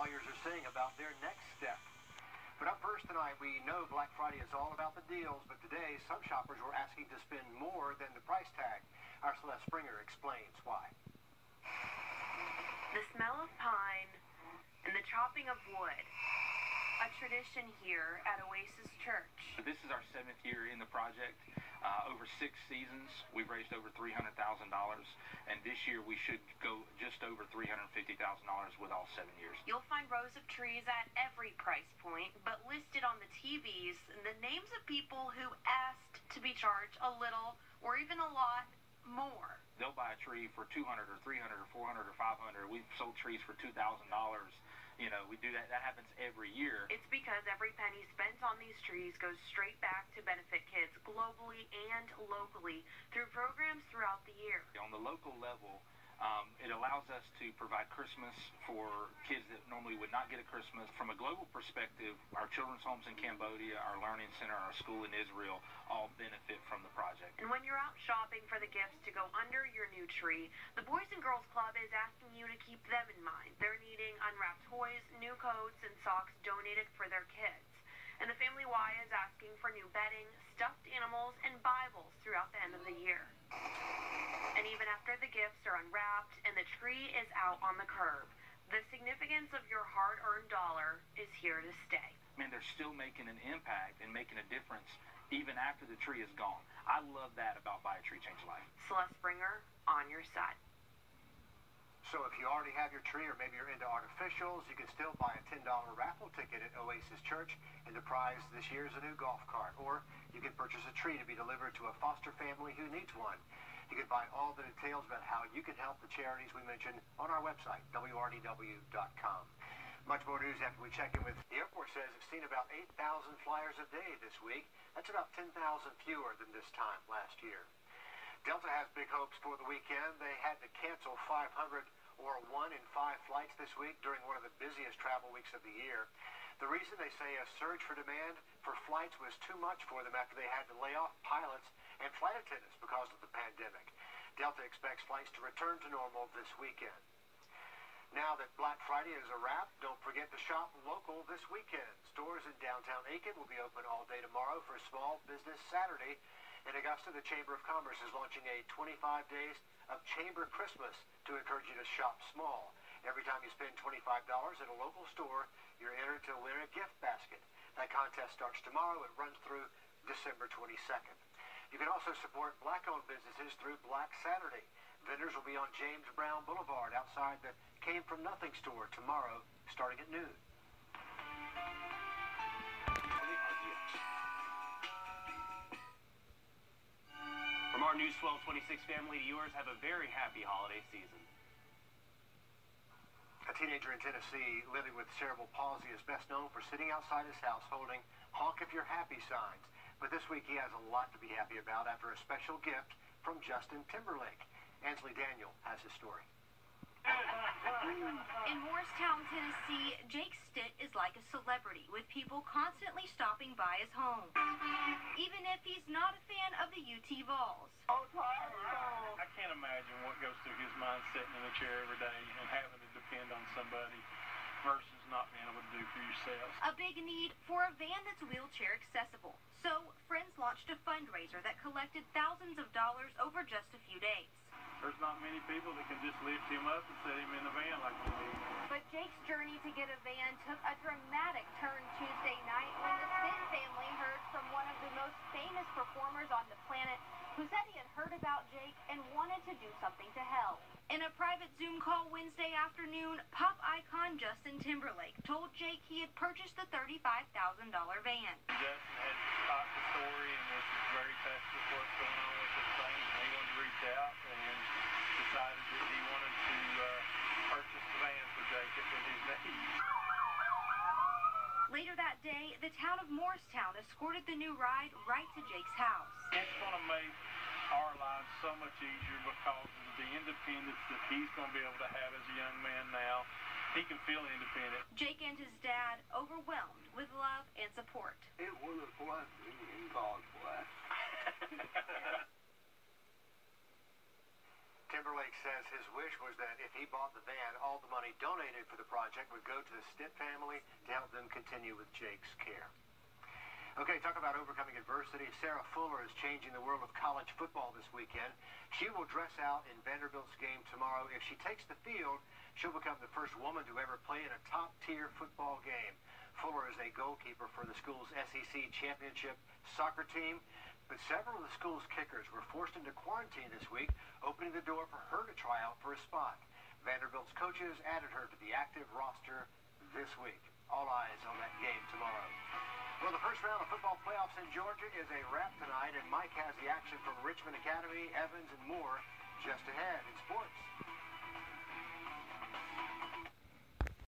Colliers are saying about their next step. But up first tonight, we know Black Friday is all about the deals, but today some shoppers were asking to spend more than the price tag. Our Celeste Springer explains why. The smell of pine and the chopping of wood, a tradition here at Oasis Church. This is our 7th year in the project. Over 6 seasons, we've raised over $300,000, and this year we should go just over $350,000 with all 7 years. You'll find rows of trees at every price point, but listed on the TVs, the names of people who asked to be charged a little or even a lot more. They'll buy a tree for $200 or $300 or $400 or $500. We've sold trees for $2,000. You know, we do that. That happens every year. It's because every penny spent on these trees goes straight back to benefit kids globally and locally through programs throughout the year. On the local level, it allows us to provide Christmas for kids that normally would not get a Christmas. From a global perspective, our children's homes in Cambodia, our learning center, our school in Israel, all benefit from the project. And when you're out shopping for the gifts to go under your new tree, the Boys and Girls Club is asking you to keep them in mind. They're needing unwrapped toys, new coats, and socks donated for their kids. And the Family Y is asking for new bedding, stuffed animals, and Bibles throughout the end of the year. And even after the gifts are unwrapped and the tree is out on the curb, the significance of your hard-earned dollar is here to stay. Man, they're still making an impact and making a difference even after the tree is gone. I love that about Buy a Tree, Change a Life. Celeste Springer, on your side. So if you already have your tree or maybe you're into artificials, you can still buy a $10 raffle ticket at Oasis Church, and the prize this year is a new golf cart. Or you can purchase a tree to be delivered to a foster family who needs one. You can find all the details about how you can help the charities we mentioned on our website, wrdw.com. Much more news after we check in with the airport. Says it's seen about 8,000 flyers a day this week. That's about 10,000 fewer than this time last year. Delta has big hopes for the weekend. They had to cancel 500 or 1 in 5 flights this week during one of the busiest travel weeks of the year. The reason, they say, a surge for demand for flights was too much for them after they had to lay off pilots and flight attendants because of the pandemic. Delta expects flights to return to normal this weekend. Now that Black Friday is a wrap, don't forget to shop local this weekend. Stores in downtown Aiken will be open all day tomorrow for Small Business Saturday. In Augusta, the Chamber of Commerce is launching a 25 days of Chamber Christmas to encourage you to shop small. Every time you spend $25 at a local store, you're entered to win a gift basket. That contest starts tomorrow. It runs through December 22nd. You can also support Black-owned businesses through Black Saturday. Vendors will be on James Brown Boulevard outside the Came From Nothing store tomorrow, starting at noon. From our News 1226 family to yours, have a very happy holiday season. A teenager in Tennessee living with cerebral palsy is best known for sitting outside his house holding honk if you're happy signs. But this week he has a lot to be happy about after a special gift from Justin Timberlake. Ansley Daniel has his story. In Morristown, Tennessee, Jake Stitt is like a celebrity with people constantly stopping by his home, even if he's not a fan of the UT Vols. I can't imagine what goes through his mind sitting in a chair every day and having to depend on somebody versus not being able to do for yourself. A big need for a van that's wheelchair accessible. So, friends launched a fundraiser that collected thousands of dollars over just a few days. There's not many people that can just lift him up and set him in the van like we do. But Jake's journey to get a van took a dramatic turn Tuesday night when the Stitt family heard from one of the most famous performers on the planet who said he had heard about Jake and wanted to do something to help. In a private Zoom call Wednesday afternoon, pop icon Justin Timberlake told Jake he had purchased the $35,000 van. Justin had caught the story and was very touched with what's going on with this thing, and he wanted to reach out and decided that he wanted to purchase the van for Jake. It was his need. Later that day, the town of Morristown escorted the new ride right to Jake's house. It's going to make our lives so much easier because of the independence that he's going to be able to have as a young man now. He can feel independent. Jake and his dad overwhelmed with love and support. It was a blessing in God's way. Timberlake says his wish was that if he bought the van, all the money donated for the project would go to the Stitt family to help them continue with Jake's care. Okay, talk about overcoming adversity. Sarah Fuller is changing the world of college football this weekend. She will dress out in Vanderbilt's game tomorrow. If she takes the field, she'll become the first woman to ever play in a top-tier football game. Fuller is a goalkeeper for the school's SEC championship soccer team. But several of the school's kickers were forced into quarantine this week, opening the door for her to try out for a spot. Vanderbilt's coaches added her to the active roster this week. All eyes on that game tomorrow. Well, the first round of football playoffs in Georgia is a wrap tonight, and Mike has the action from Richmond Academy, Evans, and more just ahead in sports.